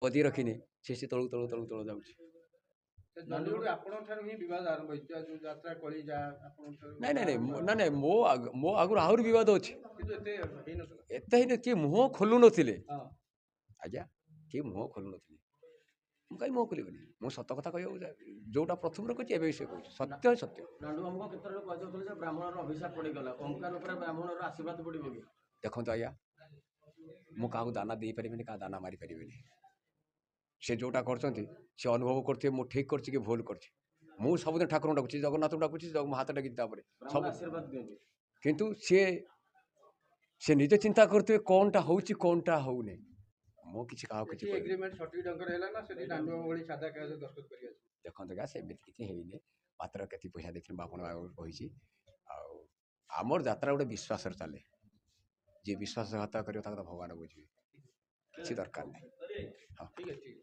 ବଦି ରଖିନି ସେ ତଳୁ ତଳୁ ତଳୁ ତଳୁ ଯାଉଛି। ନାଇଁ ନାଇଁ ନାଇଁ ନା ନାଇଁ ମୋ ଆଗରୁ ଆହୁରି ବିବାଦ ଅଛି। ଏତେ ହେଇନି କିଏ ମୁହଁ ଖୋଲୁ ନଥିଲେ ଆଜ୍ଞା, କିଏ ମୁହଁ ଖୋଲୁ ନଥିଲେ। ମୁଁ କାହିଁ ମୁହଁ ଖୋଲିବିନି, ମୁଁ ସତ କଥା କହିବାକୁ ଯୋଉଟା ପ୍ରଥମରୁ କହୁଛି ଏବେ ବି ସେ କହୁଛି ସତ୍ୟ ସତ୍ୟ। ଦେଖନ୍ତୁ ଆଜ୍ଞା, ମୁଁ କାହାକୁ ଦାନା ଦେଇପାରିବିନି, କାହା ଦାନା ମାରିପାରିବିନି। ସେ ଯୋଉଟା କରୁଛନ୍ତି ସେ ଅନୁଭବ କରୁଥିବେ ମୁଁ ଠିକ୍ କରିଛି କି ଭୁଲ କରିଛି। ମୁଁ ସବୁଦିନ ଠାକୁରଙ୍କୁ ଡାକୁଛି, ଜଗନ୍ନାଥଙ୍କୁ ଡାକୁଛି, ମୋ ହାତ ଡାକିଛି ତାପରେ ସବୁ ଆଶୀର୍ବାଦ ଦିଅନ୍ତି। କିନ୍ତୁ ସେ ନିଜେ ଚିନ୍ତା କରୁଥିବେ କ'ଣଟା ହେଉଛି କ'ଣଟା ହେଉନି। ମୁଁ କିଛି କାହାକୁ କିଛି ଦେଖନ୍ତୁ ଆଜ୍ଞା, ସେମିତି କିଛି ହେଇନି। ମାତ୍ର କେତେ ପଇସା ଦେଖିନି ମୁଁ ଆପଣଙ୍କୁ ଆଗରୁ କହିଛି। ଆଉ ଆମର ଯାତ୍ରା ଗୋଟେ ବିଶ୍ୱାସରେ ଚାଲେ। ଯିଏ ବିଶ୍ୱାସଘାତ କରିବ ତାକୁ ତ ଭଗବାନ ବୁଝିବେ। କିଛି ଦରକାର ନାହିଁ। ହଁ ଠିକ୍ ଅଛି।